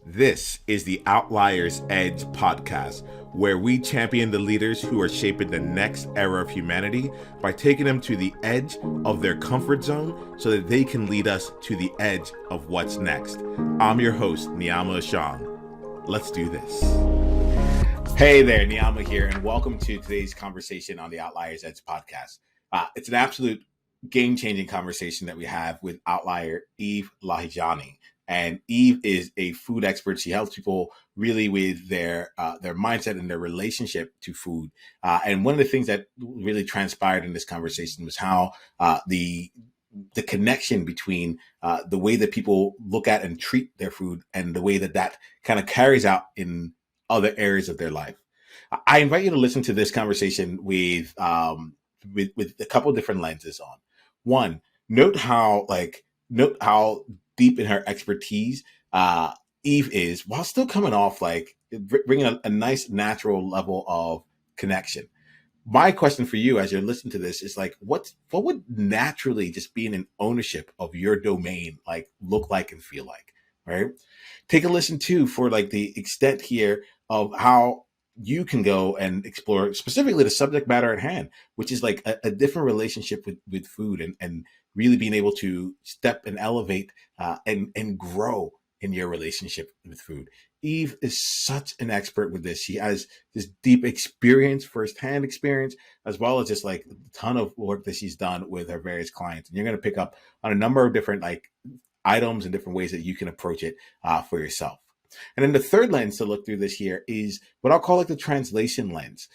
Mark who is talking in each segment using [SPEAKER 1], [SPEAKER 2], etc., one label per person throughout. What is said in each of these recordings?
[SPEAKER 1] This is the Outliers Edge podcast, where we champion the leaders who are shaping the next era of humanity by taking them to the edge of their comfort zone so that they can lead us to the edge of what's next. I'm your host, Eve Lahjani. Let's do this. Hey there, Eve here, and welcome to today's conversation on the Outliers Edge podcast. It's an absolute game-changing conversation that we have with outlier Eve Lahjani. And Eve is a food expert. She helps people really with their mindset and their relationship to food. And one of the things that really transpired in this conversation was how the connection between the way that people look at and treat their food and the way that kind of carries out in other areas of their life. I invite you to listen to this conversation with a couple of different lenses on. One, note how deep in her expertise Eve is, while still coming off like bringing a nice natural level of connection. My question for you as you're listening to this is like, what would naturally just being in ownership of your domain like look like and feel like, right? Take a listen too for like the extent here of how you can go and explore specifically the subject matter at hand, which is like a different relationship with food and really being able to step and elevate and grow in your relationship with food. Eve is such an expert with this. She has this deep experience, firsthand experience, as well as just like a ton of work that she's done with her various clients. And you're going to pick up on a number of different like items and different ways that you can approach it for yourself. And then the third lens to look through this here is what I'll call like the translation lens.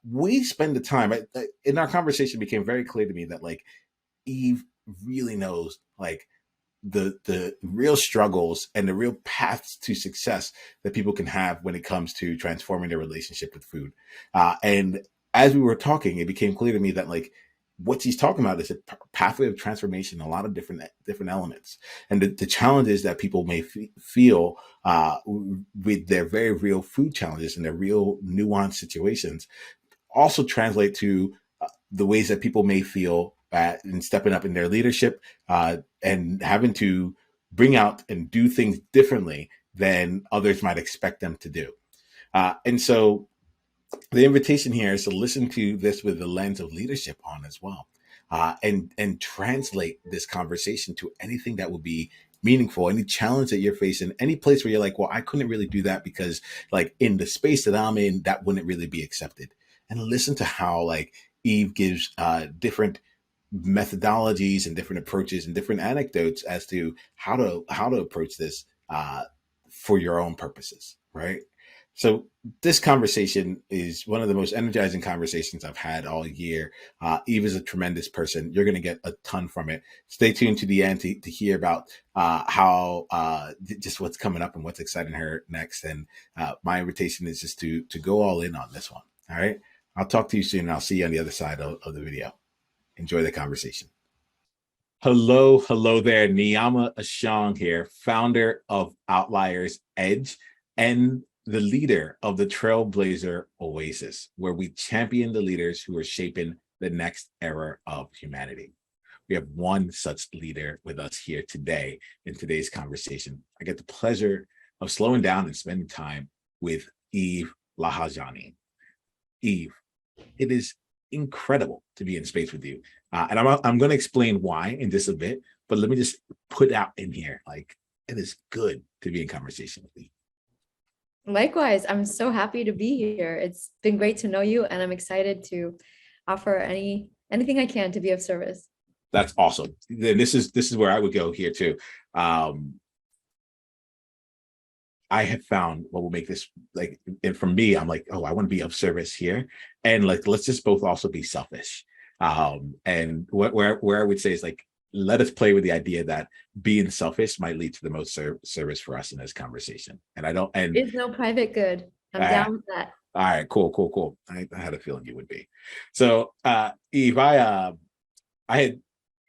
[SPEAKER 1] We spend the time in our conversation became very clear to me that like Eve really knows like the real struggles and the real paths to success that people can have when it comes to transforming their relationship with food. And as we were talking, it became clear to me that like what she's talking about is a pathway of transformation, a lot of different elements. And the challenges that people may feel with their very real food challenges and their real nuanced situations also translate to the ways that people may feel in stepping up in their leadership and having to bring out and do things differently than others might expect them to do. And so the invitation here is to listen to this with the lens of leadership on as well, and translate this conversation to anything that will be meaningful, any challenge that you're facing, any place where you're like, well, I couldn't really do that because like in the space that I'm in, that wouldn't really be accepted. And listen to how like Eve gives different methodologies and different approaches and different anecdotes as to how to approach this for your own purposes, right? So this conversation is one of the most energizing conversations I've had all year. Eve is a tremendous person. You're going to get a ton from it. Stay tuned to the end to hear about how just what's coming up and what's exciting her next. And my invitation is just to go all in on this one. All right. I'll talk to you soon. And I'll see you on the other side of the video. Enjoy the conversation. Hello there. Eve Lahjani here, founder of Outliers Edge and the leader of the Trailblazer Oasis, where we champion the leaders who are shaping the next era of humanity. We have one such leader with us here today in today's conversation. I get the pleasure of slowing down and spending time with Eve Lahjani. Eve, it is incredible to be in space with you. And I'm going to explain why in just a bit, but let me just put out in here, like, it is good to be in conversation with you.
[SPEAKER 2] Likewise, I'm so happy to be here. It's been great to know you, and I'm excited to offer anything I can to be of service.
[SPEAKER 1] That's awesome. Then this is where I would go here too. I have found what will make this like, and for me, I'm like, oh, I want to be of service here, and like, let's just both also be selfish. And where I would say is like, let us play with the idea that being selfish might lead to the most service for us in this conversation. And
[SPEAKER 2] there's no private good. I'm down with that.
[SPEAKER 1] All right, cool. I had a feeling you would be. So, Eve, I had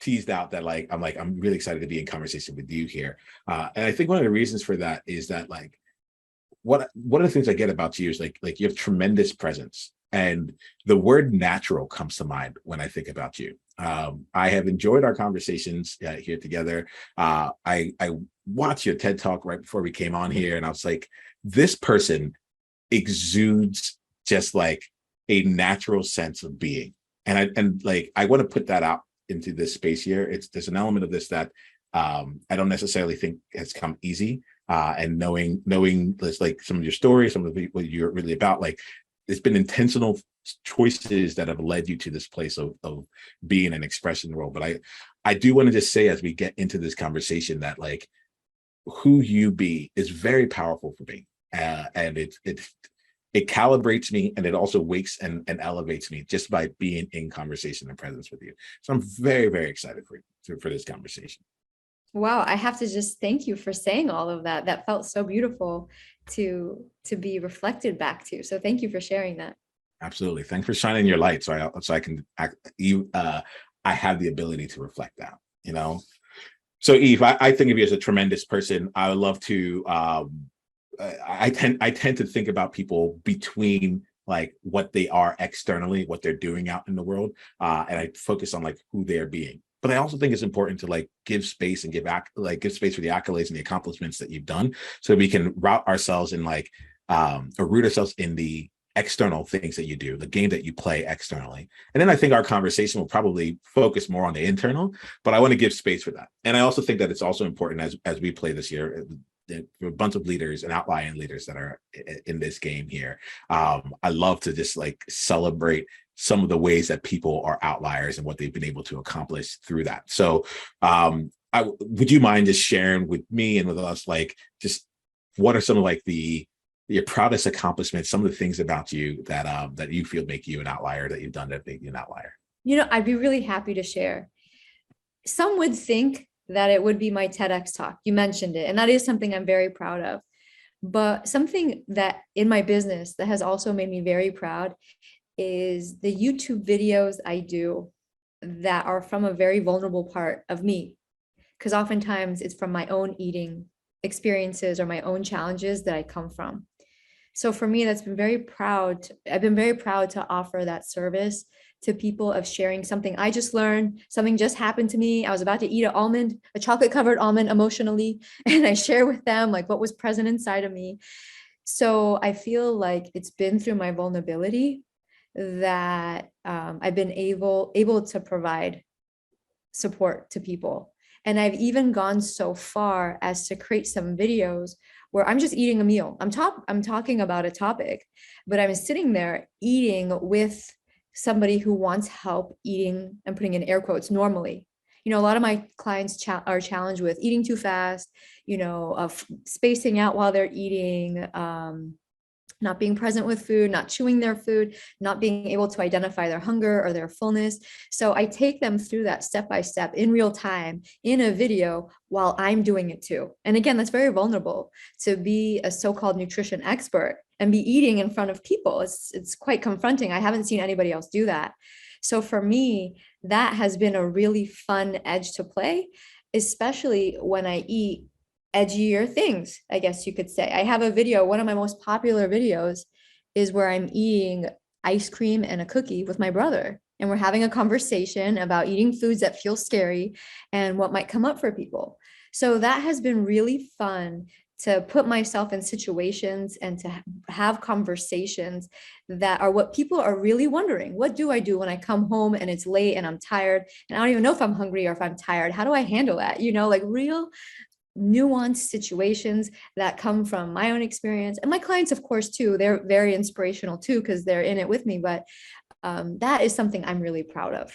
[SPEAKER 1] teased out that like, I'm really excited to be in conversation with you here. And I think one of the reasons for that is that like, one of the things I get about you is like you have tremendous presence. And the word natural comes to mind when I think about you. I have enjoyed our conversations here together. I watched your TED talk right before we came on here, and I was like, this person exudes just like a natural sense of being. And I want to put that out into this space here. There's an element of this that I don't necessarily think has come easy. And knowing this, like some of your stories, some of what you're really about, like it's been intentional choices that have led you to this place of being an expression role. But I do want to just say, as we get into this conversation, that like who you be is very powerful for me. And it calibrates me, and it also wakes and elevates me just by being in conversation and presence with you. So I'm very, very excited for this conversation.
[SPEAKER 2] Wow, I have to just thank you for saying all of that. That felt so beautiful to be reflected back to. So thank you for sharing that.
[SPEAKER 1] Absolutely. Thanks for shining your light so I can I have the ability to reflect that, you know. So Eve, I think of you as a tremendous person. I would love to I tend to think about people between like what they are externally, what they're doing out in the world, and I focus on like who they're being. But I also think it's important to like give space and give space for the accolades and the accomplishments that you've done, so we can route ourselves in like or root ourselves in the external things that you do, the game that you play externally. And then I think our conversation will probably focus more on the internal, but I want to give space for that. And I also think that it's also important as we play this year, a bunch of leaders and outlying leaders that are in this game here. I love to just like celebrate some of the ways that people are outliers and what they've been able to accomplish through that. So would you mind just sharing with me and with us, like, just what are some of like your proudest accomplishments, some of the things about you that you feel make you an outlier, that you've done that make you an outlier?
[SPEAKER 2] I'd be really happy to share. Some would think that it would be my TEDx talk. You mentioned it, and that is something I'm very proud of. But something that in my business that has also made me very proud is the YouTube videos I do that are from a very vulnerable part of me. Because oftentimes it's from my own eating experiences or my own challenges that I come from. So for me, I've been very proud to offer that service to people, of sharing something I just learned, something just happened to me. I was about to eat a chocolate covered almond emotionally, and I share with them like what was present inside of me. So I feel like it's been through my vulnerability that I've been able to provide support to people. And I've even gone so far as to create some videos where I'm just eating a meal. I'm talking about a topic, but I'm sitting there eating with somebody who wants help eating, I'm putting in air quotes, normally. A lot of my clients are challenged with eating too fast, of spacing out while they're eating, not being present with food, not chewing their food, not being able to identify their hunger or their fullness. So I take them through that step by step in real time in a video while I'm doing it too. And again, that's very vulnerable to be a so-called nutrition expert and be eating in front of people. It's quite confronting. I haven't seen anybody else do that. So for me, that has been a really fun edge to play, especially when I eat edgier things, I guess you could say. I have a video, one of my most popular videos is where I'm eating ice cream and a cookie with my brother. And we're having a conversation about eating foods that feel scary and what might come up for people. So that has been really fun, to put myself in situations and to have conversations that are what people are really wondering. What do I do when I come home and it's late and I'm tired and I don't even know if I'm hungry or if I'm tired? How do I handle that? Like real nuanced situations that come from my own experience, and my clients, of course, too. They're very inspirational too, because they're in it with me. But that is something I'm really proud of.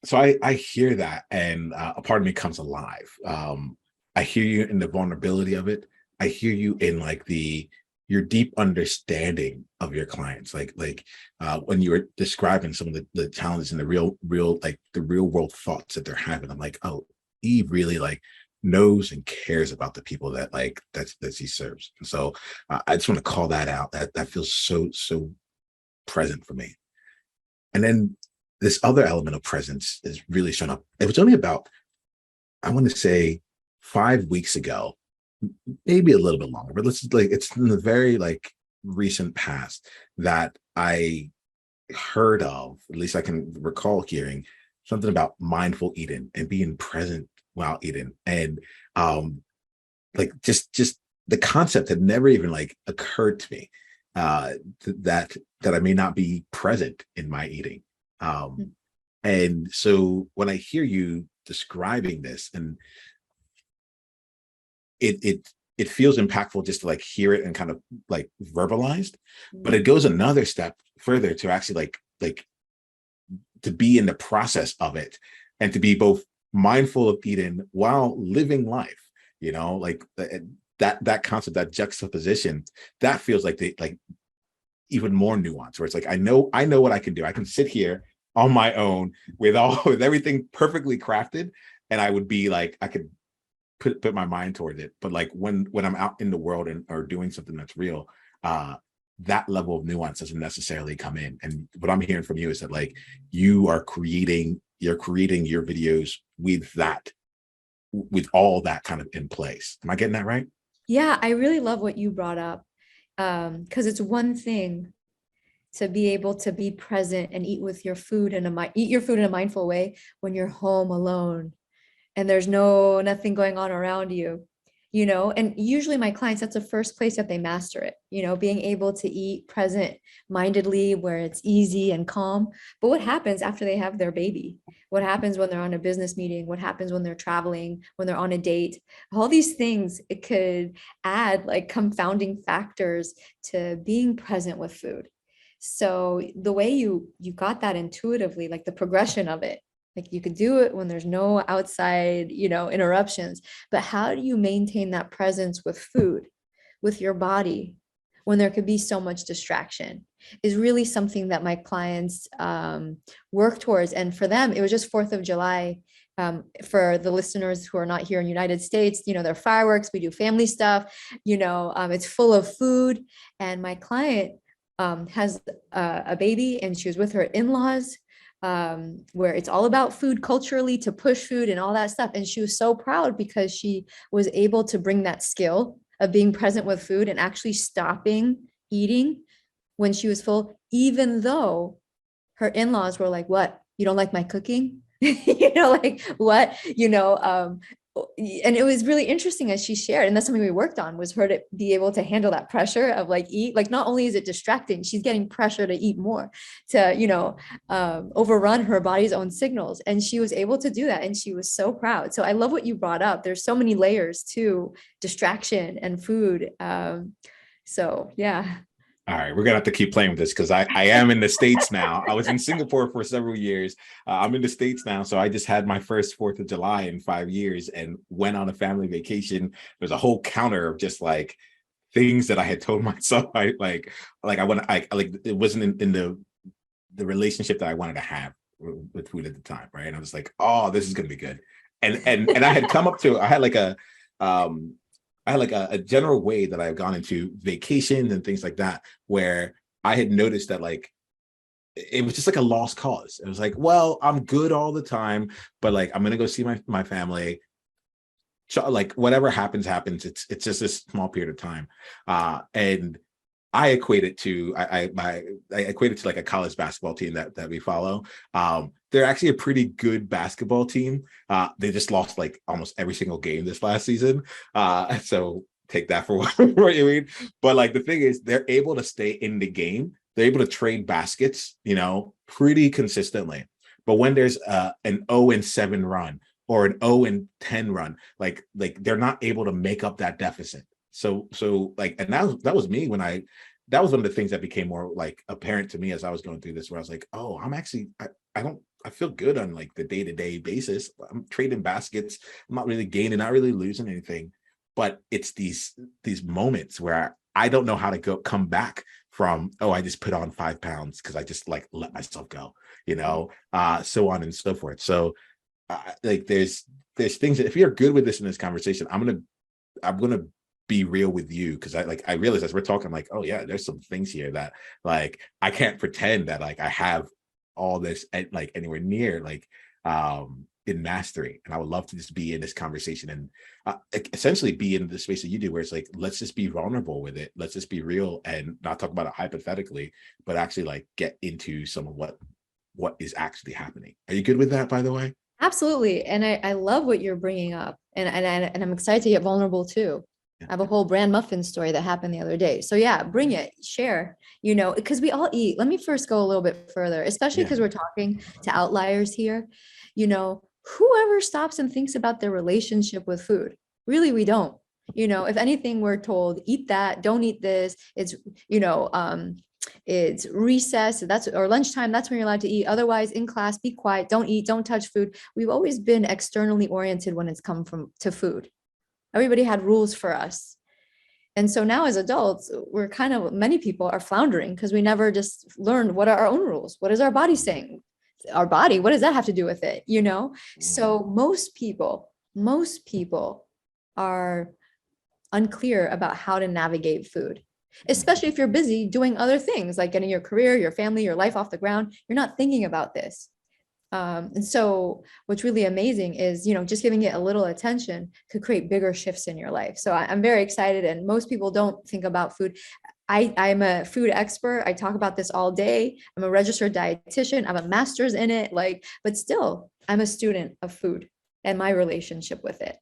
[SPEAKER 1] So I hear that, and a part of me comes alive. I hear you in the vulnerability of it. I hear you in like your deep understanding of your clients, like when you were describing some of the challenges and the real like the real world thoughts that they're having. I'm like, oh, Eve really like knows and cares about the people that she serves. And so I just want to call that out. That feels so present for me. And then this other element of presence is really shown up. It was only about, I want to say, 5 weeks ago, maybe a little bit longer, but it's in the very like recent past that I heard of, at least I can recall hearing, something about mindful eating and being present while eating. And like just the concept had never even like occurred to me, that I may not be present in my eating. And so when I hear you describing this, and it feels impactful just to like hear it and kind of like verbalized, but it goes another step further to actually like to be in the process of it, and to be both mindful of eating while living life, like that concept, that juxtaposition, that feels like even more nuance, where it's like, I know what I can do. I can sit here on my own with everything perfectly crafted, and I would be like, I could put my mind toward it. But like when I'm out in the world or doing something that's real, that level of nuance doesn't necessarily come in. And what I'm hearing from you is that like you're creating your videos with all that kind of in place. Am I getting that right?
[SPEAKER 2] Yeah, I really love what you brought up, because it's one thing to be able to be present and eat your food in a mindful way when you're home alone and there's nothing going on around you, and usually my clients, that's the first place that they master it, being able to eat present mindedly where it's easy and calm. But what happens after they have their baby? What happens when they're on a business meeting? What happens when they're traveling, when they're on a date? All these things, it could add like confounding factors to being present with food. So the way you got that intuitively, like the progression of it, like you could do it when there's no outside, interruptions, but how do you maintain that presence with food, with your body, when there could be so much distraction, is really something that my clients work towards. And for them, it was just 4th of July. For the listeners who are not here in United States, there are fireworks, we do family stuff, it's full of food. And my client has a baby, and she was with her in-laws, where it's all about food culturally, to push food and all that stuff. And she was so proud because she was able to bring that skill of being present with food and actually stopping eating when she was full, even though her in-laws were like, "What? You don't like my cooking?" Like what, and it was really interesting as she shared, and that's something we worked on, was her to be able to handle that pressure of like eat, like not only is it distracting, she's getting pressure to eat more, to overrun her body's own signals, and she was able to do that, and she was so proud. So I love what you brought up. There's so many layers to distraction and food. So yeah.
[SPEAKER 1] All right, we're gonna have to keep playing with this, because I am in the States now. I was in Singapore for several years. I'm in the States now, so I just had my first 4th of July in 5 years and went on a family vacation. There's a whole counter of just like things that I had told myself I like it wasn't in the relationship that I wanted to have with food at the time, right? And I was like, oh, this is gonna be good. And I had come up to, I had like a general way that I've gone into vacations and things like that, where I had noticed that like it was just like a lost cause. It was like, well, I'm good all the time, but like I'm gonna go see my family. So like whatever happens. It's just this small period of time, and I equate it to I equate it to like a college basketball team that we follow. They're actually a pretty good basketball team. They just lost like almost every single game this last season. So take that for what you mean. But like the thing is, they're able to stay in the game. They're able to trade baskets, pretty consistently. But when there's an 0-7 run or an 0-10 run, like they're not able to make up that deficit. So like, and that was me that was one of the things that became more like apparent to me as I was going through this, where I was like, oh, I'm actually, I feel good on like the day-to-day basis. I'm trading baskets. I'm not really gaining, not really losing anything, but it's these moments where I don't know how to come back from, oh, I just put on 5 pounds because I just like let myself go, so on and so forth. So like there's things that if you're good with this in this conversation, I'm gonna be real with you, because I realize as we're talking, like, oh yeah, there's some things here that like I can't pretend that like I have all this like anywhere near like in mastery. And I would love to just be in this conversation and essentially be in the space that you do, where it's like, let's just be vulnerable with it, let's just be real and not talk about it hypothetically, but actually like get into some of what what is actually happening. Are you good with that, by the way?
[SPEAKER 2] Absolutely. And I love what you're bringing up. And I'm excited to get vulnerable too. I have a whole bran muffin story that happened the other day. So yeah, bring it, share, because we all eat. Let me first go a little bit further, especially because we're talking to outliers here. Whoever stops and thinks about their relationship with food, really, we don't. If anything, we're told, eat that, don't eat this. It's recess, or lunchtime, that's when you're allowed to eat. Otherwise, in class, be quiet, don't eat, don't touch food. We've always been externally oriented when it's come to food. Everybody had rules for us. And so now as adults, many people are floundering because we never just learned what are our own rules. What is our body saying? Our body, what does that have to do with it? So most people are unclear about how to navigate food, especially if you're busy doing other things like getting your career, your family, your life off the ground. You're not thinking about this. And so what's really amazing is, just giving it a little attention could create bigger shifts in your life. So I'm very excited. And most people don't think about food. I'm a food expert. I talk about this all day. I'm a registered dietitian. I'm a master's in it. But still, I'm a student of food and my relationship with it.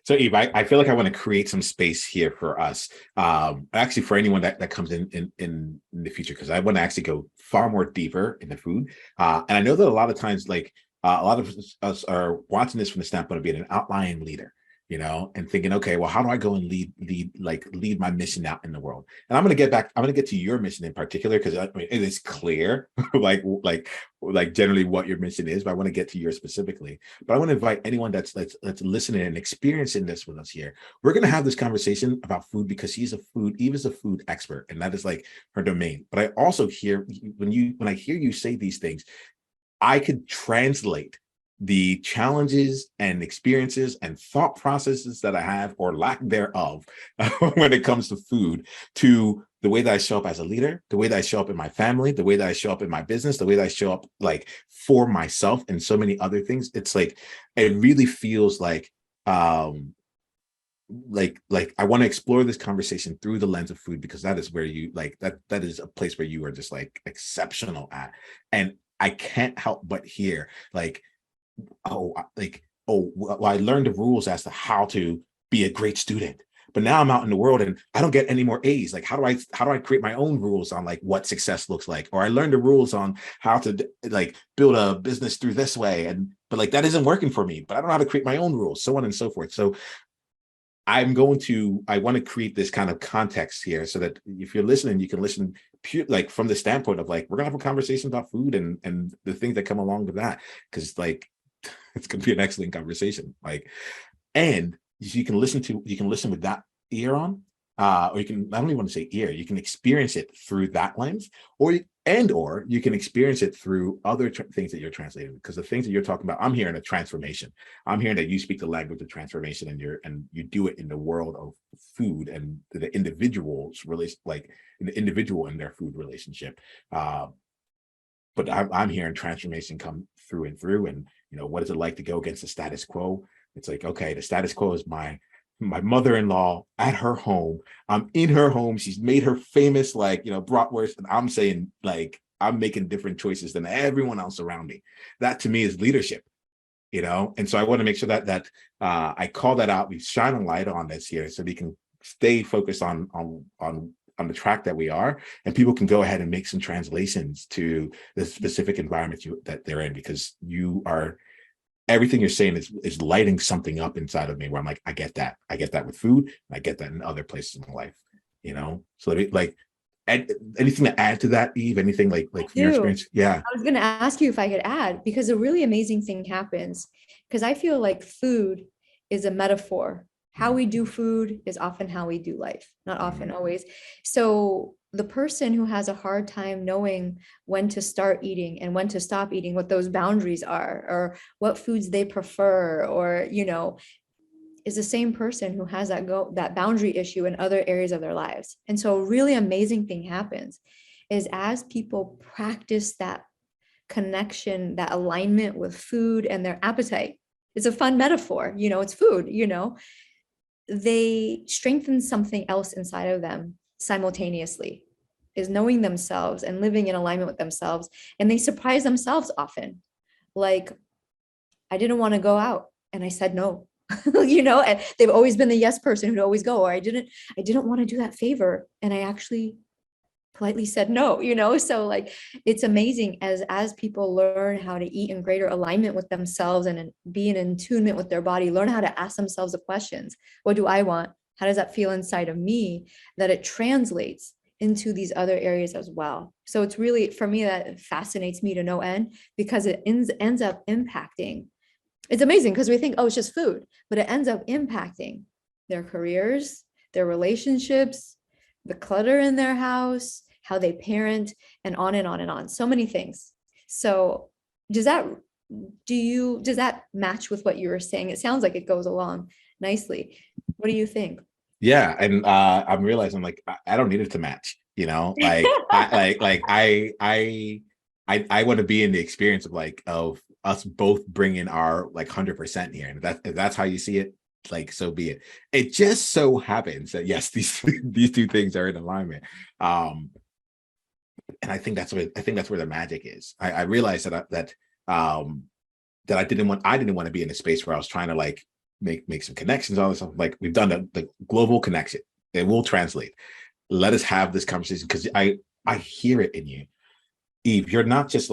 [SPEAKER 1] So Eve, I feel like I want to create some space here for us, actually for anyone that comes in the future, because I want to actually go far more deeper into food. And I know that a lot of times, a lot of us are watching this from the standpoint of being an outlying leader, and thinking, okay, well, how do I go and lead my mission out in the world? And I'm going to get to your mission in particular, because I mean, it is clear, like generally what your mission is, but I want to get to yours specifically. But I want to invite anyone that's listening and experiencing this with us here. We're going to have this conversation about food because Eve is a food expert, and that is like her domain. But I also hear when I hear you say these things, I could translate the challenges and experiences and thought processes that I have, or lack thereof, when it comes to food, to the way that I show up as a leader, the way that I show up in my family, the way that I show up in my business, the way that I show up for myself, and so many other things. It's it really feels like I want to explore this conversation through the lens of food, because that is where you that is a place where you are just exceptional at. And I can't help but hear well, I learned the rules as to how to be a great student, but now I'm out in the world and I don't get any more A's. How do I create my own rules on what success looks like? Or I learned the rules on how to build a business through this way, but that isn't working for me, but I don't know how to create my own rules, so on and so forth. So I want to create this kind of context here, so that if you're listening, you can listen pure, from the standpoint of we're gonna have a conversation about food and the things that come along with that, because it's gonna be an excellent conversation. And you can listen with that ear on, or you can, I don't even want to say ear, you can experience it through that lens, or you can experience it through other things that you're translating, because the things that you're talking about, I'm hearing a transformation. I'm hearing that you speak the language of transformation, and you do it in the world of food and the individual's relation, the individual and their food relationship. But I'm hearing transformation come through and through. And what is it like to go against the status quo? It's okay, the status quo is my mother-in-law at her home. I'm in her home. She's made her famous, bratwurst, and I'm saying, I'm making different choices than everyone else around me. That to me is leadership, And so I want to make sure that I call that out. We shine a light on this here, so we can stay focused on the track that we are, and people can go ahead and make some translations to the specific environment that they're in, because everything you're saying is lighting something up inside of me, where I'm I get that with food, and I get that in other places in my life, So anything to add to that, Eve? Anything from your experience? Yeah.
[SPEAKER 2] I was going to ask you if I could add, because a really amazing thing happens, because I feel like food is a metaphor. How we do food is often how we do life, not often, always. So the person who has a hard time knowing when to start eating and when to stop eating, what those boundaries are, or what foods they prefer, or, is the same person who has that boundary issue in other areas of their lives. And so a really amazing thing happens is, as people practice that connection, that alignment with food and their appetite, it's a fun metaphor, it's food, they strengthen something else inside of them simultaneously. is knowing themselves and living in alignment with themselves. And they surprise themselves often. Like, I didn't want to go out and I said no. And they've always been the yes person who'd always go, or I didn't want to do that favor. And I actually politely said no, so like, it's amazing as people learn how to eat in greater alignment with themselves and be in attunement with their body, learn how to ask themselves the questions. What do I want? How does that feel inside of me? That it translates into these other areas as well. So it's really, for me, that fascinates me to no end, because it ends up impacting. It's amazing because we think, oh, it's just food, but it ends up impacting their careers, their relationships, the clutter in their house, how they parent, and on and on and on. So many things. So does that match with what you were saying? It sounds like it goes along nicely. What do you think?
[SPEAKER 1] Yeah, and I'm realizing like I don't need it to match. Like I want to be in the experience of us both bringing our 100% here, and if that's how you see it, like, so be it. It just so happens that yes, these two things are in alignment. And I think that's where the magic is. I realized that I didn't want to be in a space where I was trying to make some connections, all this stuff. Like, we've done the global connection. It will translate. Let us have this conversation, because I hear it in you, Eve. You're not just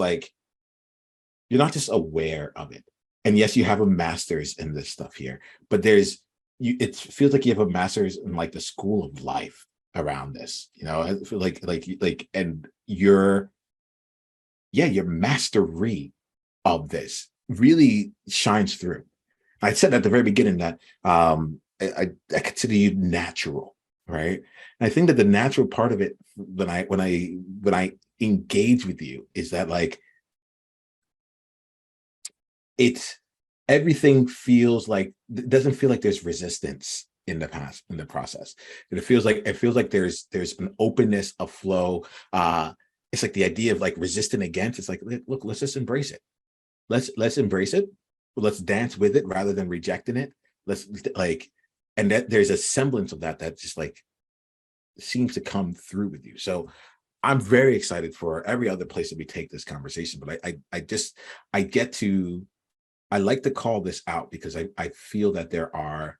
[SPEAKER 1] aware of it. And yes, you have a master's in this stuff here, but it feels like you have a master's in the school of life around this. I feel like and your mastery of this really shines through. I said at the very beginning that I consider you natural, right? And I think that the natural part of it, when I engage with you, is that everything doesn't feel like there's resistance in the process. And it feels like there's an openness, a flow. It's like the idea of resisting against. It's like, look, let's just embrace it. Let's embrace it. Let's dance with it rather than rejecting it. And that there's a semblance of that just seems to come through with you. So I'm very excited for every other place that we take this conversation. But I like to call this out, because I feel that there are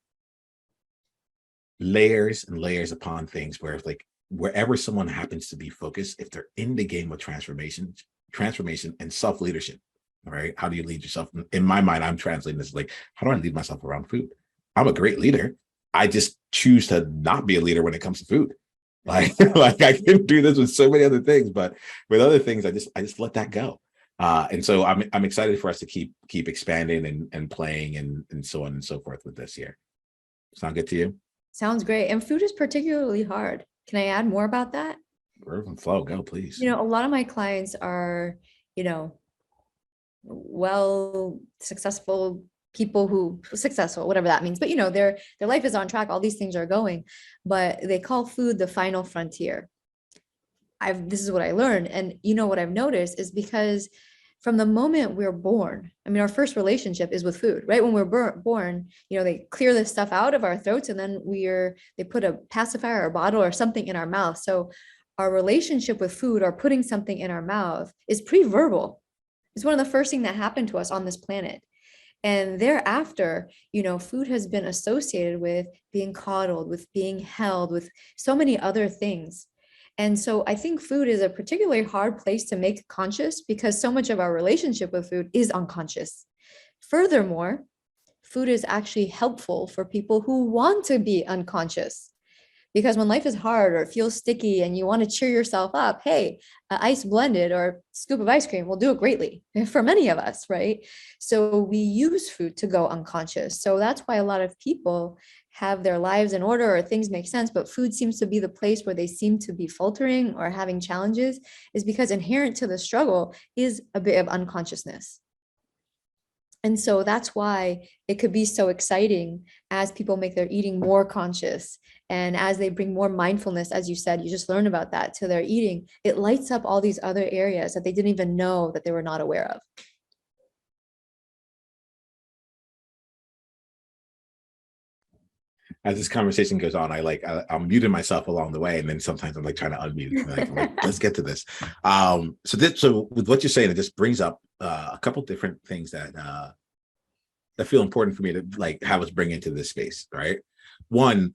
[SPEAKER 1] layers and layers upon things where wherever someone happens to be focused, if they're in the game of transformation and self-leadership, all right, how do you lead yourself? In my mind, I'm translating this how do I lead myself around food? I'm a great leader. I just choose to not be a leader when it comes to food. I can do this with so many other things, but with other things, I just let that go. And so I'm excited for us to keep expanding and playing and so on and so forth with this here. Sound good to you?
[SPEAKER 2] Sounds great. And food is particularly hard. Can I add more about that?
[SPEAKER 1] Flow, go, please.
[SPEAKER 2] A lot of my clients are, well, successful people who successful, whatever that means, but their life is on track. All these things are going, but they call food the final frontier. This is what I learned. And what I've noticed is because from the moment we're born, our first relationship is with food, right? When we're born, they clear this stuff out of our throats, and then they put a pacifier or a bottle or something in our mouth. So our relationship with food, or putting something in our mouth, is pre-verbal. It's one of the first things that happened to us on this planet. And thereafter, food has been associated with being coddled, with being held, with so many other things. And so I think food is a particularly hard place to make conscious, because so much of our relationship with food is unconscious. Furthermore, food is actually helpful for people who want to be unconscious, because when life is hard or it feels sticky and you want to cheer yourself up, hey, ice blended or scoop of ice cream will do it greatly for many of us, right? So we use food to go unconscious. So that's why a lot of people have their lives in order or things make sense, but food seems to be the place where they seem to be faltering or having challenges, is because inherent to the struggle is a bit of unconsciousness. And so that's why it could be so exciting as people make their eating more conscious, and as they bring more mindfulness, as you said, you just learned about that, to their eating. It lights up all these other areas that they didn't even know that they were not aware of.
[SPEAKER 1] as this conversation goes on, I'm muting myself along the way, and then sometimes I'm like trying to unmute. I'm like, let's get to this. So with what you're saying, it just brings up a couple different things that feel important for me to like have us bring into this space, right? One,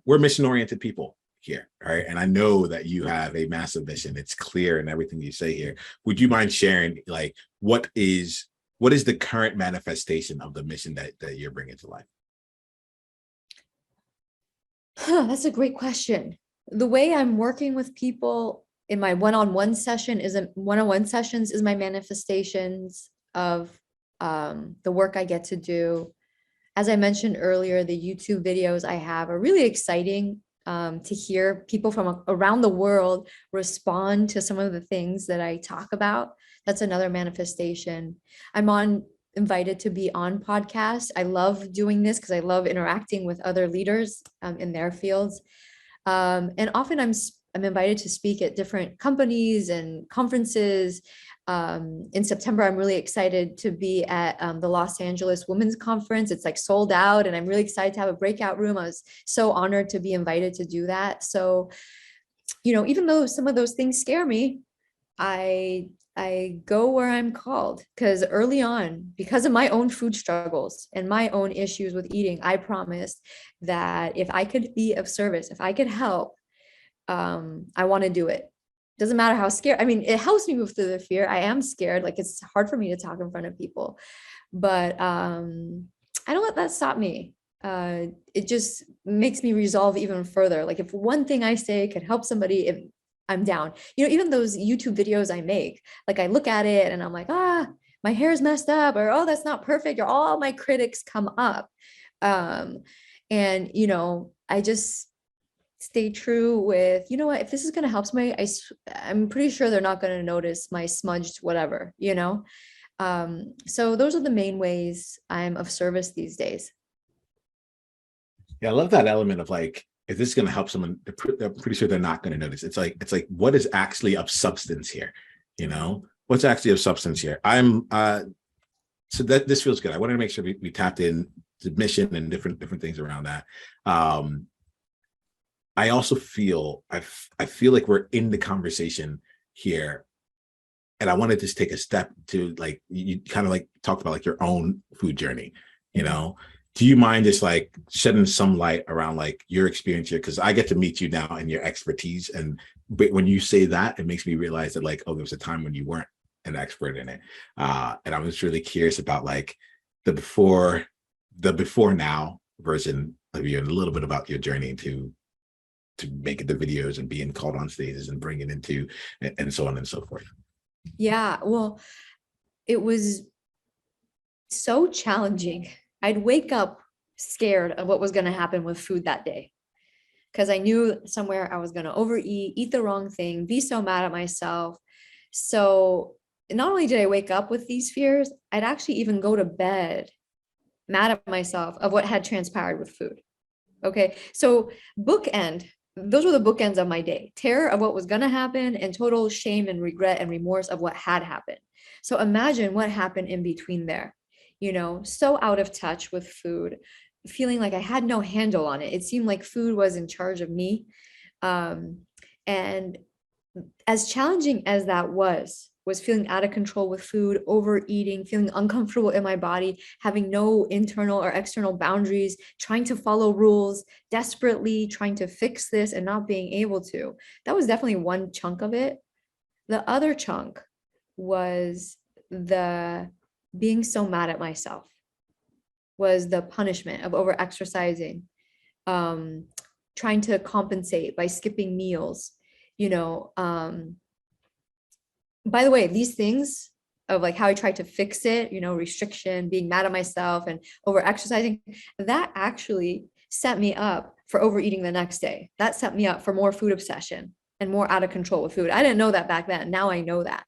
[SPEAKER 1] we're mission-oriented people here, right? And I know that you have a massive mission. It's clear in everything you say here. Would you mind sharing, like, what is the current manifestation of the mission that you're bringing to life?
[SPEAKER 2] That's a great question. The way I'm working with people in my one-on-one sessions is my manifestations of the work I get to do. As I mentioned earlier, the YouTube videos I have are really exciting to hear people from around the world respond to some of the things that I talk about. That's another manifestation. I'm invited to be on podcasts. I love doing this because I love interacting with other leaders in their fields. And often I'm invited to speak at different companies and conferences. In September, I'm really excited to be at the Los Angeles Women's Conference. It's like sold out, and I'm really excited to have a breakout room. I was so honored to be invited to do that. So, even though some of those things scare me, I go where I'm called, because early on, because of my own food struggles and my own issues with eating, I promised that if I could be of service, if I could help, I want to do it. Doesn't matter how scared. I mean, it helps me move through the fear. I am scared. Like, it's hard for me to talk in front of people, but I don't let that stop me. It just makes me resolve even further. Like, if one thing I say could help somebody, if I'm down. Even those YouTube videos I make, like, I look at it and I'm like, my hair's messed up, or, oh, that's not perfect, or all my critics come up. And, I just stay true with, what, if this is going to help somebody, I'm pretty sure they're not going to notice my smudged whatever, so those are the main ways I'm of service these days.
[SPEAKER 1] Yeah, I love that element of like, if this is going to help someone, they're pretty sure they're not going to notice. It's like, what is actually of substance here? What's actually of substance here? So that this feels good. I wanted to make sure we tapped in the mission and different things around that. I also feel, I feel like we're in the conversation here, and I want to just take a step to, like, you kind of like talked about like your own food journey, Do you mind just like shedding some light around like your experience here? Because I get to meet you now and your expertise. But when you say that, it makes me realize that, like, oh, there was a time when you weren't an expert in it. And I was really curious about like the before now version of you, and a little bit about your journey to making the videos and being called on stages and bringing into and so on and so forth.
[SPEAKER 2] Yeah, well, it was so challenging. I'd wake up scared of what was going to happen with food that day, because I knew somewhere I was going to overeat, eat the wrong thing, be so mad at myself. So not only did I wake up with these fears, I'd actually even go to bed mad at myself of what had transpired with food. Okay, so those were the bookends of my day: terror of what was going to happen, and total shame and regret and remorse of what had happened. So imagine what happened in between there. So out of touch with food, feeling like I had no handle on it. It seemed like food was in charge of me. And as challenging as that was feeling out of control with food, overeating, feeling uncomfortable in my body, having no internal or external boundaries, trying to follow rules, desperately trying to fix this and not being able to. That was definitely one chunk of it. The other chunk was the being so mad at myself, was the punishment of over exercising, trying to compensate by skipping meals, by the way, these things of like how I tried to fix it, restriction, being mad at myself and over exercising, that actually set me up for overeating the next day. That set me up for more food obsession and more out of control with food. I didn't know that back then. Now I know that.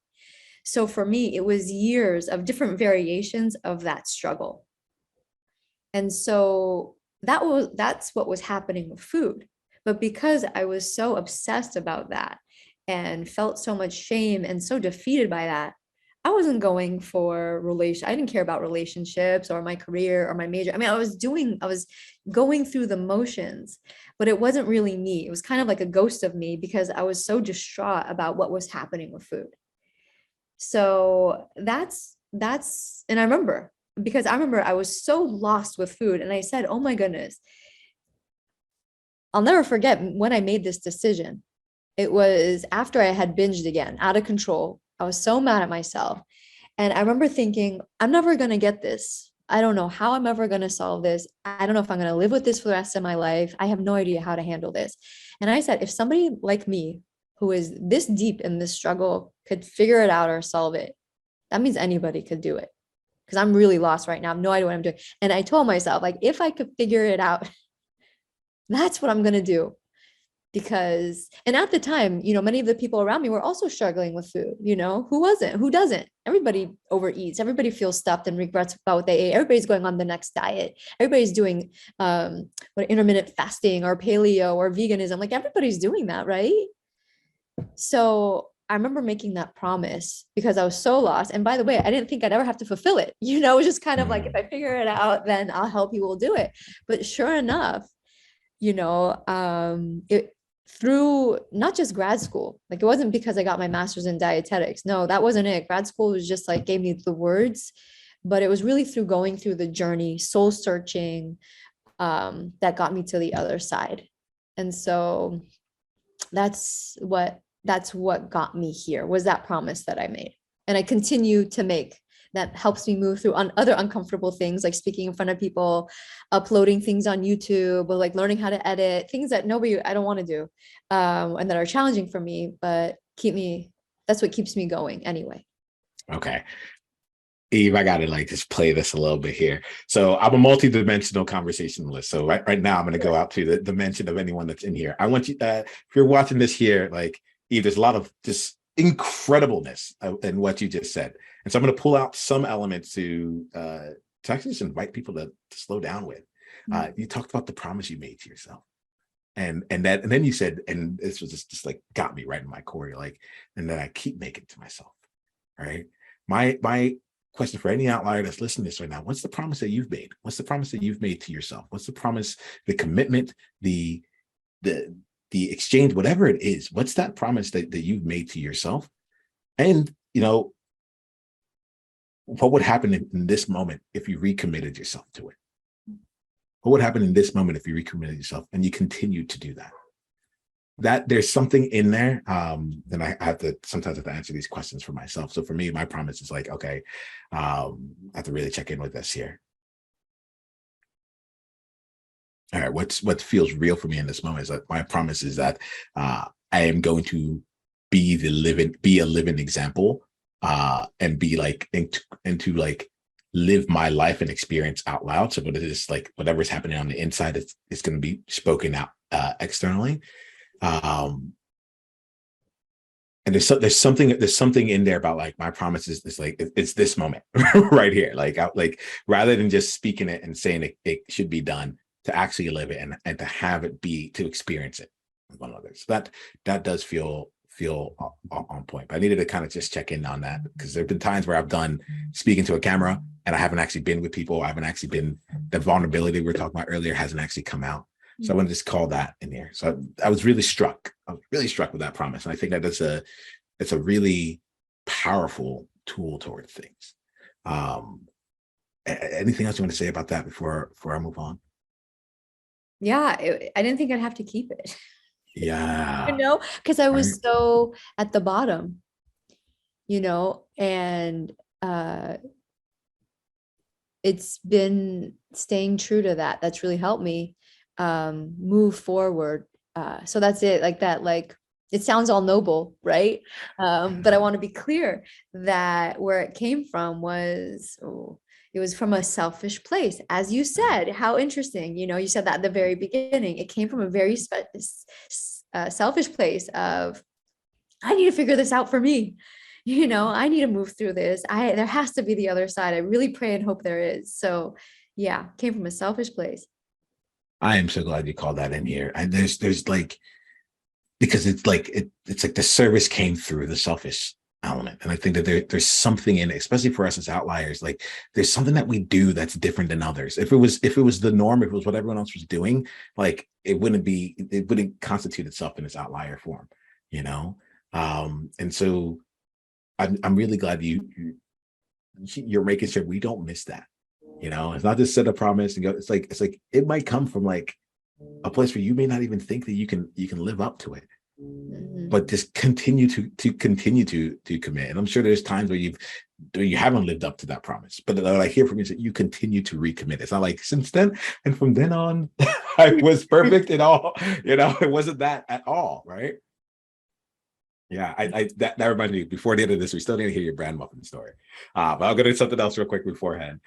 [SPEAKER 2] So for me, it was years of different variations of that struggle. And so that's what was happening with food. But because I was so obsessed about that and felt so much shame and so defeated by that, I wasn't going for I didn't care about relationships or my career or my major. I mean, I was going through the motions, but it wasn't really me. It was kind of like a ghost of me because I was so distraught about what was happening with food. So and I remember, because I remember I was so lost with food, and I said, oh my goodness, I'll never forget when I made this decision. It was after I had binged again, out of control. I was so mad at myself. And I remember thinking, I'm never going to get this. I don't know how I'm ever going to solve this. I don't know if I'm going to live with this for the rest of my life. I have no idea how to handle this. And I said, if somebody like me who is this deep in this struggle could figure it out or solve it, that means anybody could do it. Because I'm really lost right now. I have no idea what I'm doing. And I told myself, like, if I could figure it out, that's what I'm going to do. Because, and at the time, many of the people around me were also struggling with food. Who doesn't? Everybody overeats. Everybody feels stuffed and regrets about what they ate. Everybody's going on the next diet. Everybody's doing intermittent fasting or paleo or veganism. Like, everybody's doing that, right? So I remember making that promise because I was so lost. And by the way, I didn't think I'd ever have to fulfill it. It was just kind of like, if I figure it out, then I'll help people do it. But sure enough, through not just grad school, like, it wasn't because I got my master's in dietetics. No, that wasn't it. Grad school was just like, gave me the words, but it was really through going through the journey, soul searching, that got me to the other side. And so that's what got me here, was that promise that I made. And I continue to make. That helps me move through on other uncomfortable things, like speaking in front of people, uploading things on YouTube, or like learning how to edit, things that I don't want to do, and that are challenging for me, but that's what keeps me going anyway.
[SPEAKER 1] Okay. Eve, I got to just play this a little bit here. So I'm a multidimensional conversationalist. So right now I'm going to go out to the dimension of anyone that's in here. I want you, if you're watching this here, Eve, there's a lot of just incredibleness in what you just said. And so I'm going to pull out some elements to actually just invite people to slow down with. You talked about the promise you made to yourself. And then you said, and this was just like got me right in my core. You're like, and then I keep making to myself. All right. My question for any outlier that's listening to this right now: what's the promise that you've made? What's the promise that you've made to yourself? What's the promise, the commitment, the exchange, whatever it is? What's that promise that you've made to yourself? And what would happen in this moment if you recommitted yourself to it? What would happen in this moment if you recommitted yourself and you continue to do that? That there's something in there. Then I have to sometimes have to answer these questions for myself. So for me, my promise is like, okay, I have to really check in with this here. All right, what feels real for me in this moment is that my promise is that I am going to be a living example, and be like, and to like live my life and experience out loud. So what it is, like, whatever's happening on the inside, it's going to be spoken out externally. And there's something in there about like my promise is like, it's this moment right here, like rather than just speaking it and saying it should be done, to actually live it and to have it be, to experience it with one another. So that does feel on point. But I needed to kind of just check in on that, because there have been times where I've done speaking to a camera and I haven't actually been with people. I haven't actually been, the vulnerability we were talking about earlier hasn't actually come out. So I want to just call that in here. So I was really struck with that promise. And I think that it's a really powerful tool towards things. Anything else you want to say about that before I move on?
[SPEAKER 2] Yeah, I didn't think I'd have to keep it.
[SPEAKER 1] Yeah.
[SPEAKER 2] Because I was so at the bottom, and it's been staying true to that. That's really helped me move forward. So that's it. Like that, like, it sounds all noble, right? But I want to be clear that where it came from was, it was from a selfish place. As you said, how interesting, you said that at the very beginning. It came from a very selfish place of, I need to figure this out for me. I need to move through this. There has to be the other side. I really pray and hope there is. So yeah, came from a selfish place.
[SPEAKER 1] I am so glad you called that in here. And there's like, because it's like, it's like the service came through the selfish element. And I think that there's something in it, especially for us as outliers, like there's something that we do that's different than others. If it was the norm, if it was what everyone else was doing, like it wouldn't constitute itself in its outlier form, you know? And so I'm really glad you're making sure we don't miss that. You know, it's not just set a promise and go. It's like it might come from like a place where you may not even think that you can live up to it, but just continue to commit. And I'm sure there's times where you haven't lived up to that promise, but what I hear from you is that you continue to recommit. It's not like since then and from then on I was perfect at all. You know, it wasn't that at all, right? Yeah, that reminded me. Before the end of this, we still need to hear your brand muffin story, but I'll go to something else real quick beforehand.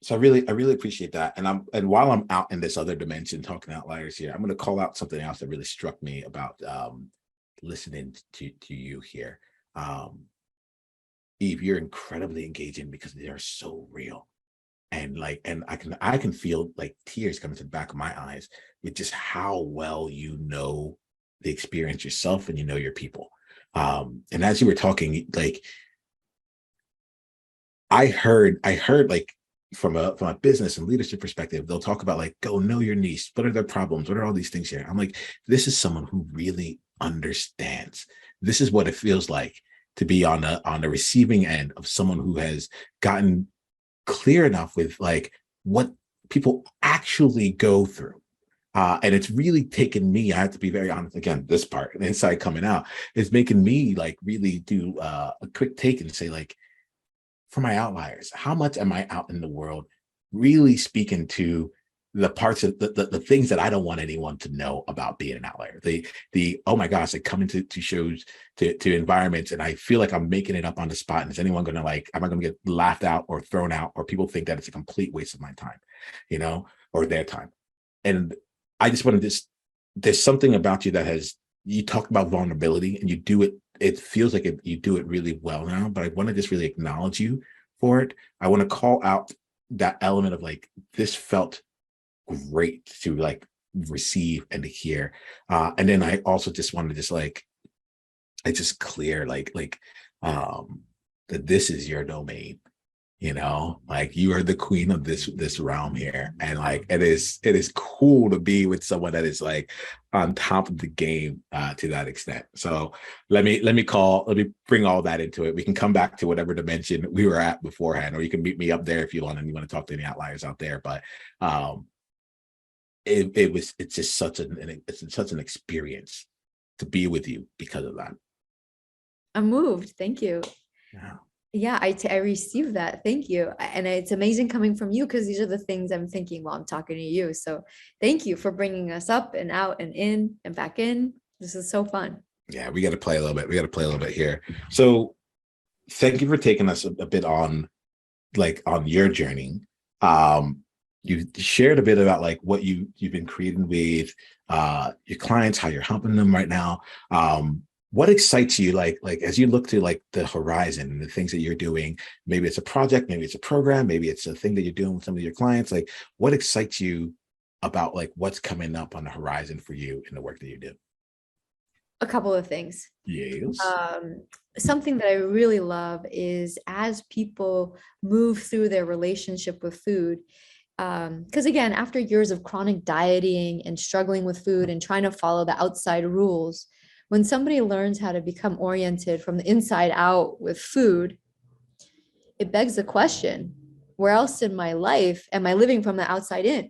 [SPEAKER 1] So I really appreciate that. And while I'm out in this other dimension talking outliers here, I'm going to call out something else that really struck me about listening to you here. Eve, you're incredibly engaging because they are so real, and I can feel like tears coming to the back of my eyes with just how well you know the experience yourself and you know your people. And as you were talking, like I heard like from a business and leadership perspective, they'll talk about like, go know your niche. What are their problems? What are all these things here? I'm like, this is someone who really understands. This is what it feels like to be on the receiving end of someone who has gotten clear enough with like what people actually go through. And it's really taken me, I have to be very honest, again, this part, the inside coming out, is making me like really do a quick take and say like, for my outliers, how much am I out in the world really speaking to the parts of the things that I don't want anyone to know about being an outlier? The oh my gosh, I come into shows, to environments, and I feel like I'm making it up on the spot. And is anyone gonna like, am I gonna get laughed out or thrown out, or people think that it's a complete waste of my time, you know, or their time? And I just want to there's something about you that you talk about vulnerability and you do it. It feels like you do it really well now, but I want to just really acknowledge you for it. I want to call out that element of like, this felt great to like receive and to hear. And then I also just want to just like, it's just clear, that this is your domain. You know, like you are the queen of this realm here, and like it is cool to be with someone that is like on top of the game to that extent. So let me bring all that into it. We can come back to whatever dimension we were at beforehand, or you can meet me up there if you want, and you want to talk to any outliers out there. But it's just such an experience to be with you because of that.
[SPEAKER 2] I'm moved. Thank you.
[SPEAKER 1] Yeah.
[SPEAKER 2] Yeah, I received that. Thank you. And it's amazing coming from you, because these are the things I'm thinking while I'm talking to you. So thank you for bringing us up and out and in and back in. This is so fun.
[SPEAKER 1] Yeah, we got to play a little bit. We got to play a little bit here. So thank you for taking us a bit on your journey. You shared a bit about like what you've been creating with your clients, how you're helping them right now. What excites you, like as you look to like the horizon and the things that you're doing? Maybe it's a project, maybe it's a program, maybe it's a thing that you're doing with some of your clients. Like, what excites you about like what's coming up on the horizon for you in the work that you do?
[SPEAKER 2] A couple of things.
[SPEAKER 1] Yes.
[SPEAKER 2] Something that I really love is as people move through their relationship with food, because again, after years of chronic dieting and struggling with food and trying to follow the outside rules, when somebody learns how to become oriented from the inside out with food, it begs the question, where else in my life am I living from the outside in?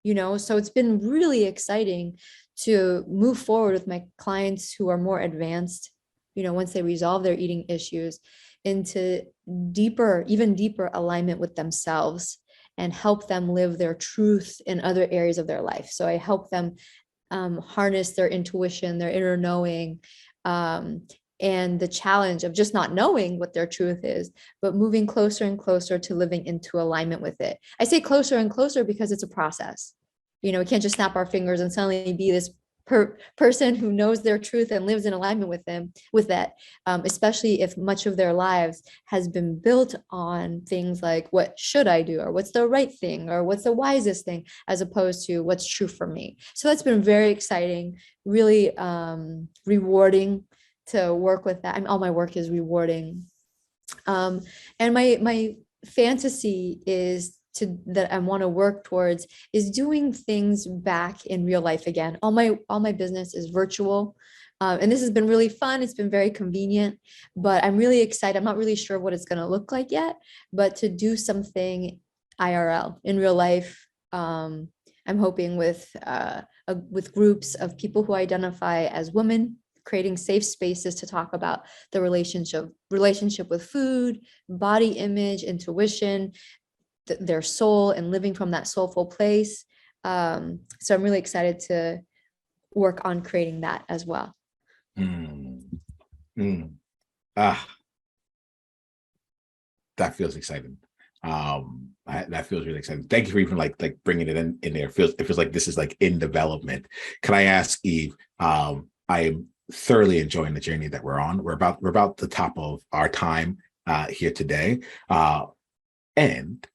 [SPEAKER 2] You know, so it's been really exciting to move forward with my clients who are more advanced, you know, once they resolve their eating issues, into even deeper alignment with themselves and help them live their truth in other areas of their life. So I help them harness their intuition, their inner knowing, and the challenge of just not knowing what their truth is, but moving closer and closer to living into alignment with it. I say closer and closer because it's a process. You know, we can't just snap our fingers and suddenly be this person who knows their truth and lives in alignment with that, especially if much of their lives has been built on things like, what should I do, or what's the right thing, or what's the wisest thing, as opposed to what's true for me. So that's been very exciting, really rewarding to work with that. I mean, all my work is rewarding. And my fantasy is that I want to work towards is doing things back in real life again. All my business is virtual. And this has been really fun. It's been very convenient, but I'm really excited. I'm not really sure what it's going to look like yet, but to do something IRL in real life. I'm hoping with groups of people who identify as women, creating safe spaces to talk about the relationship with food, body image, intuition, their soul, and living from that soulful place. So I'm really excited to work on creating that as well.
[SPEAKER 1] Mm. Mm. Ah, that feels exciting. That feels really exciting. Thank you for even like bringing it in there. It feels like this is like in development. Can I ask Eve? I am thoroughly enjoying the journey that we're on. We're about the top of our time here today, and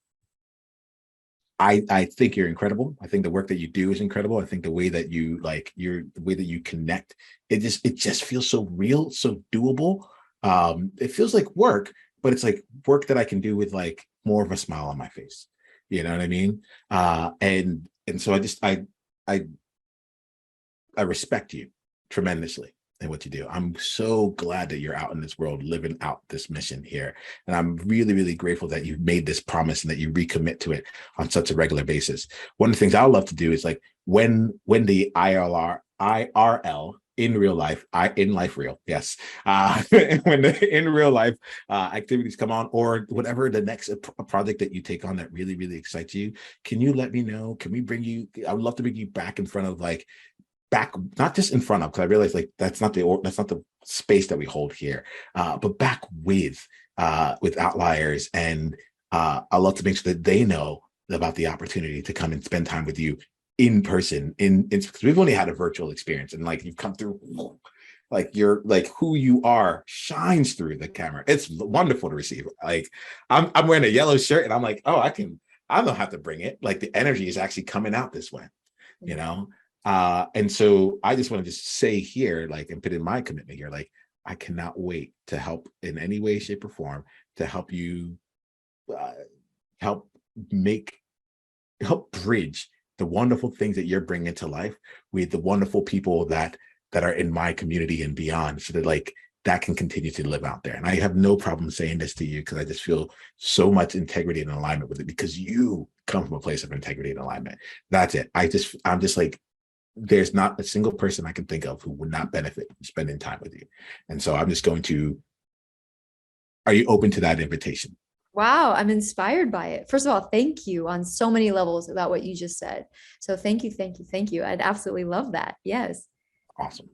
[SPEAKER 1] I think you're incredible. I think the work that you do is incredible. I think the way that you the way that you connect, it just feels so real, so doable. It feels like work, but it's like work that I can do with like more of a smile on my face. You know what I mean? And so I respect you tremendously in what you do. I'm so glad that you're out in this world living out this mission here. And I'm really, really grateful that you've made this promise and that you recommit to it on such a regular basis. One of the things I love to do is like when the IRL in real life, in life real, yes. When the in real life activities come on, or whatever the next project that you take on that really, really excites you, can you let me know? Can we bring you, I would love to bring you back in front of like, back, not just in front of, because I realize like that's not the space that we hold here, but back with outliers, and I love to make sure that they know about the opportunity to come and spend time with you in person. Because we've only had a virtual experience, and like you've come through, like you're like who you are shines through the camera. It's wonderful to receive. Like I'm wearing a yellow shirt, and I'm like, oh, I don't have to bring it. Like the energy is actually coming out this way, you know. And so I just want to just say here, like, and put in my commitment here, like, I cannot wait to help in any way, shape, or form to help you help bridge the wonderful things that you're bringing to life with the wonderful people that are in my community and beyond, so that like that can continue to live out there. And I have no problem saying this to you, because I just feel so much integrity and alignment with it, because you come from a place of integrity and alignment. That's it. I'm just like, there's not a single person I can think of who would not benefit from spending time with you. And so I'm just going to, are you open to that invitation?
[SPEAKER 2] Wow, I'm inspired by it. First of all, thank you on so many levels about what you just said. So thank you, thank you, thank you. I'd absolutely love that. Yes.
[SPEAKER 1] Awesome.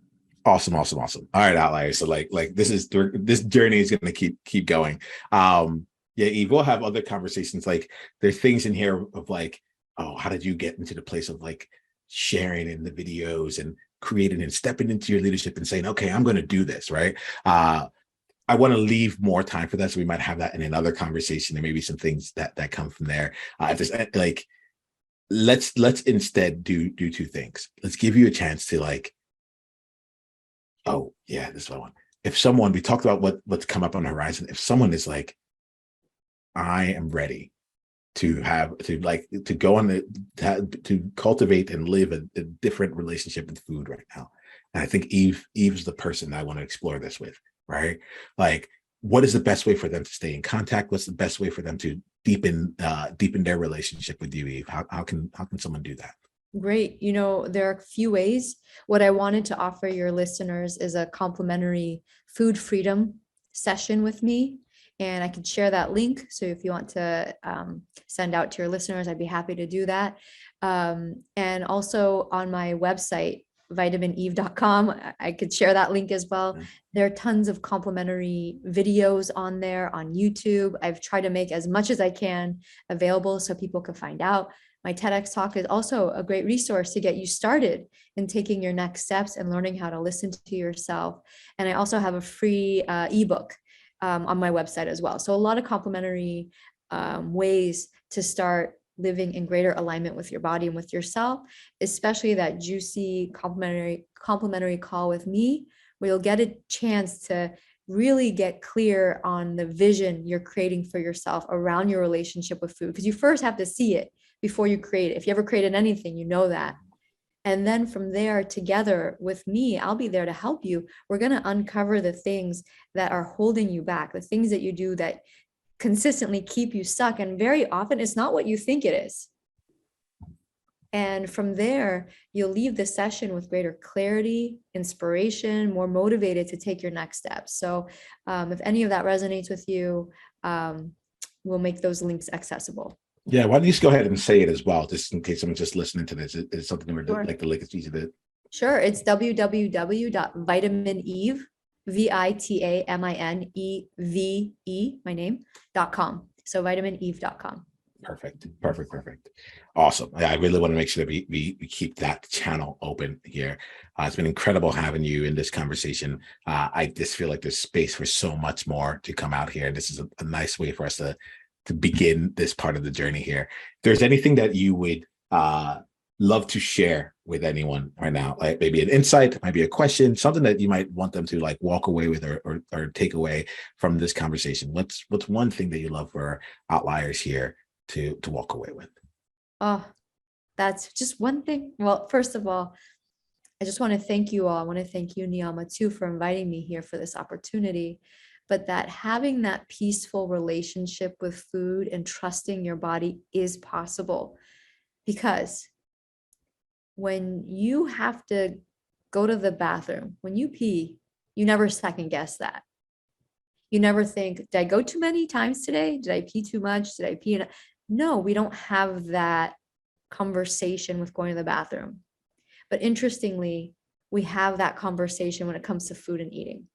[SPEAKER 1] Awesome. All right, outliers. So like this journey is going to keep going. Yeah, Eve, we'll have other conversations. Like there's things in here of like, oh, how did you get into the place of like sharing in the videos and creating and stepping into your leadership and saying, okay, I'm going to do this, right? I want to leave more time for that, so we might have that in another conversation. There may be some things that come from there. If there's like, let's instead do two things. Let's give you a chance to like, oh yeah, this is what I want. If someone, we talked about what's come up on the horizon. If someone is like, I am ready to go on to cultivate and live a different relationship with food right now, and I think Eve's the person I want to explore this with, right? Like, what is the best way for them to stay in contact? What's the best way for them to deepen their relationship with you, Eve? How can someone do that?
[SPEAKER 2] Great. There are a few ways. What I wanted to offer your listeners is a complimentary food freedom session with me. And I can share that link. So if you want to send out to your listeners, I'd be happy to do that. And also on my website, vitamineve.com, I could share that link as well. There are tons of complimentary videos on there on YouTube. I've tried to make as much as I can available so people can find out. My TEDx talk is also a great resource to get you started in taking your next steps and learning how to listen to yourself. And I also have a free ebook on my website as well. So a lot of complimentary ways to start living in greater alignment with your body and with yourself, especially that juicy complimentary call with me, where you'll get a chance to really get clear on the vision you're creating for yourself around your relationship with food. Because you first have to see it before you create it. If you ever created anything, you know that. And then from there, together with me, I'll be there to help you. We're going to uncover the things that are holding you back, the things that you do that consistently keep you stuck. And very often it's not what you think it is. And from there, you'll leave the session with greater clarity, inspiration, more motivated to take your next steps. So if any of that resonates with you, we'll make those links accessible.
[SPEAKER 3] Yeah, why don't you just go ahead and say it as well, just in case someone's just listening to this. It's something where
[SPEAKER 2] Sure.
[SPEAKER 3] like the link is easy to.
[SPEAKER 2] Sure, it's www.vitamineve, VITAMINEVE, my name, .com. So vitamineve.com.
[SPEAKER 3] Perfect. Awesome. I really want to make sure that we keep that channel open here. It's been incredible having you in this conversation. I just feel like there's space for so much more to come out here. This is a nice way for us to begin this part of the journey here. If there's anything that you would love to share with anyone right now, like maybe an insight, maybe a question, something that you might want them to like walk away with or take away from this conversation. What's one thing that you love for outliers here to walk away with?
[SPEAKER 2] Oh, that's just one thing. Well, first of all, I just want to thank you all. I want to thank you, Niyama, too, for inviting me here for this opportunity. But that having that peaceful relationship with food and trusting your body is possible. Because when you have to go to the bathroom, when you pee, you never second guess that. You never think, did I go too many times today? Did I pee too much? Did I pee enough? No, we don't have that conversation with going to the bathroom. But interestingly, we have that conversation when it comes to food and eating.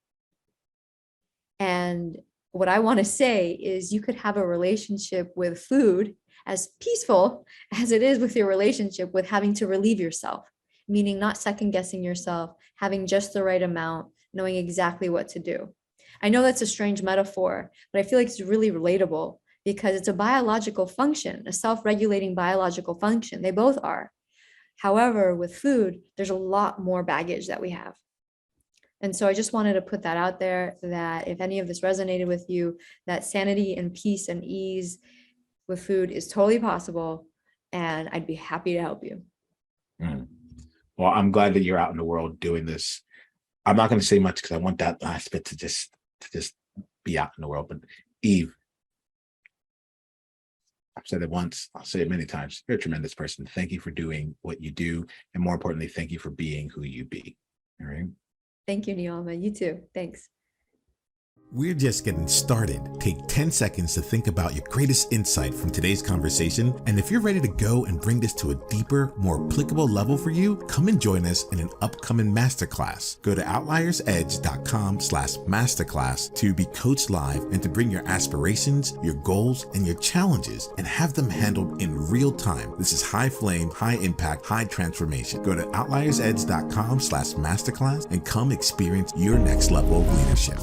[SPEAKER 2] And what I want to say is you could have a relationship with food as peaceful as it is with your relationship with having to relieve yourself, meaning not second guessing yourself, having just the right amount, knowing exactly what to do. I know that's a strange metaphor, but I feel like it's really relatable because it's a biological function, a self-regulating biological function. They both are. However, with food, there's a lot more baggage that we have. And so I just wanted to put that out there, that if any of this resonated with you, that sanity and peace and ease with food is totally possible, and I'd be happy to help you.
[SPEAKER 3] Well, I'm glad that you're out in the world doing this. I'm not going to say much because I want that last bit to just be out in the world. But Eve, I've said it once, I'll say it many times. You're a tremendous person. Thank you for doing what you do. And more importantly, thank you for being who you be. All right.
[SPEAKER 2] Thank you, Niyama. You too. Thanks.
[SPEAKER 1] We're just getting started. Take 10 seconds to think about your greatest insight from today's conversation. And if you're ready to go and bring this to a deeper, more applicable level for you, come and join us in an upcoming masterclass. Go to outliersedge.com/masterclass to be coached live and to bring your aspirations, your goals, and your challenges and have them handled in real time. This is high flame, high impact, high transformation. Go to outliersedge.com/masterclass and come experience your next level of leadership.